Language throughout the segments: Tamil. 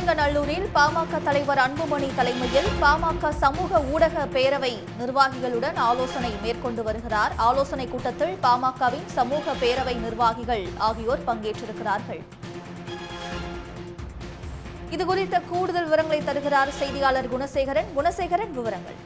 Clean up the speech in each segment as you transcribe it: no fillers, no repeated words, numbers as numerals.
சோழிங்கநல்லூரில் பாமக தலைவர் அன்புமணி தலைமையில் பாமக சமூக ஊடக பேரவை நிர்வாகிகளுடன் ஆலோசனை மேற்கொண்டு வருகிறார். ஆலோசனை கூட்டத்தில் பாமகவின் சமூக பேரவை நிர்வாகிகள் ஆகியோர் பங்கேற்றிருக்கிறார்கள். இதுகுறித்த கூடுதல் விவரங்களை தருகிறார் செய்தியாளர் குணசேகரன். குணசேகரன், விவரங்கள்.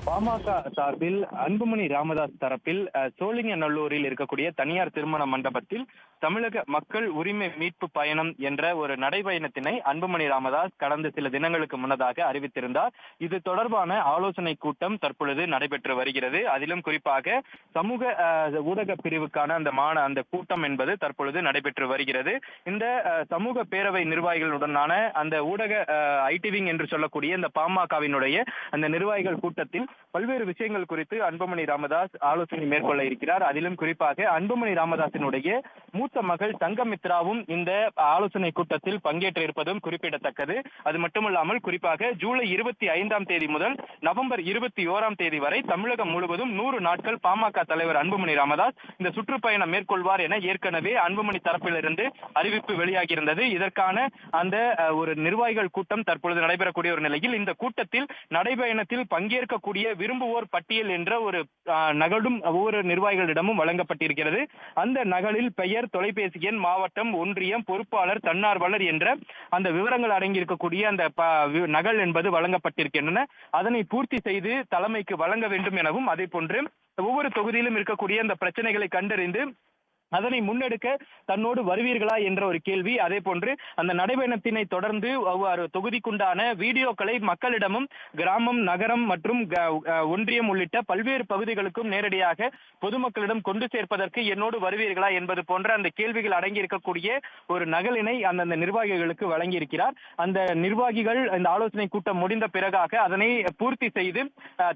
பாமக சார்பில் அன்புமணி ராமதாஸ் தரப்பில் சோழிங்கநல்லூரில் இருக்கக்கூடிய தனியார் திருமண மண்டபத்தில் தமிழக மக்கள் உரிமை மீட்பு பயணம் என்ற ஒரு நடைபயணத்தினை அன்புமணி ராமதாஸ் கடந்த சில தினங்களுக்கு முன்னதாக அறிவித்திருந்தார். இது தொடர்பான ஆலோசனை கூட்டம் தற்பொழுது நடைபெற்று வருகிறது. அதிலும் குறிப்பாக சமூக ஊடக பிரிவுக்கான அந்த கூட்டம் என்பது தற்பொழுது நடைபெற்று வருகிறது. இந்த சமூக பேரவை நிர்வாகிகளுடனான அந்த ஊடக ஐடிவிங் என்று சொல்லக்கூடிய இந்த பாமகவினுடைய அந்த நிர்வாகிகள் கூட்டத்தில் பல்வேறு விஷயங்கள் குறித்து அன்புமணி ராமதாஸ் ஆலோசனை மேற்கொள்ள இருக்கிறார். அதிலும் குறிப்பாக அன்புமணி ராமதாசினுடைய மூத்த மகள் சங்கமித்ராவும் இந்த ஆலோசனை கூட்டத்தில் பங்கேற்ற இருப்பதும் குறிப்பிடத்தக்கது. அது மட்டுமல்லாமல் குறிப்பாக ஜூலை 25ஆம் தேதி முதல் நவம்பர் 21ஆம் தேதி வரை தமிழகம் முழுவதும் 100 நாட்கள் பாமக தலைவர் அன்புமணி ராமதாஸ் இந்த சுற்றுப்பயணம் மேற்கொள்வார் என ஏற்கனவே அன்புமணி தரப்பிலிருந்து அறிவிப்பு வெளியாகியிருந்தது. இதற்கான அந்த ஒரு நிர்வாகிகள் கூட்டம் தற்பொழுது நடைபெறக்கூடிய ஒரு நிலையில் இந்த கூட்டத்தில் நடைபயணத்தில் பங்கேற்கக்கூடிய விரும்புவோர் பட்டியல் என்ற ஒரு நகலும் ஒவ்வொரு நிர்வாகிகளிடமும் வழங்கப்பட்டிருக்கிறது. அந்த நகலில் பெயர், தொலைபேசி எண், மாவட்டம், ஒன்றியம், பொறுப்பாளர், தன்னார்வலர் என்ற அந்த விவரங்கள் அடங்கியிருக்கக்கூடிய அந்த நகல் என்பது வழங்கப்பட்டிருக்கின்றன. அதனை பூர்த்தி செய்து தலைமைக்கு வழங்க வேண்டும் எனவும் அதே போன்று ஒவ்வொரு தொகுதியிலும் இருக்கக்கூடிய அந்த பிரச்சனைகளை கண்டறிந்து அதனை முன்னெடுக்க தன்னோடு வருவீர்களா என்ற ஒரு கேள்வி. அதே போன்று அந்த நடைபயணத்தினை தொடர்ந்து ஒவ்வொரு தொகுதிக்குண்டான வீடியோக்களை மக்களிடமும் கிராமம், நகரம் மற்றும் ஒன்றியம் உள்ளிட்ட பல்வேறு பகுதிகளுக்கும் நேரடியாக பொதுமக்களிடம் கொண்டு சேர்ப்பதற்கு என்னோடு வருவீர்களா என்பது போன்ற அந்த கேள்விகள் அடங்கியிருக்கக்கூடிய ஒரு நகலினை அந்தந்த நிர்வாகிகளுக்கு வழங்கியிருக்கிறார். அந்த நிர்வாகிகள் இந்த ஆலோசனை கூட்டம் முடிந்த பிறகாக அதனை பூர்த்தி செய்து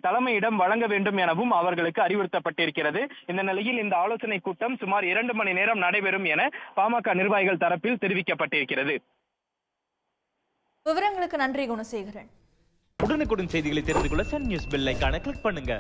தலைமையிடம் வழங்க வேண்டும் எனவும் அவர்களுக்கு அறிவுறுத்தப்பட்டிருக்கிறது. இந்த நிலையில் இந்த ஆலோசனை கூட்டம் சுமார் 2 மணி நேரம் நடைபெறும் என பாமக நிர்வாகிகள் தரப்பில் தெரிவிக்கப்பட்டிருக்கிறது. விவரங்களுக்கு நன்றி குணசேகரன். உடனுக்குடன் செய்திகளை தெரிந்து கொள்ள சன் நியூஸ் பெல் ஐகானை கிளிக் பண்ணுங்க.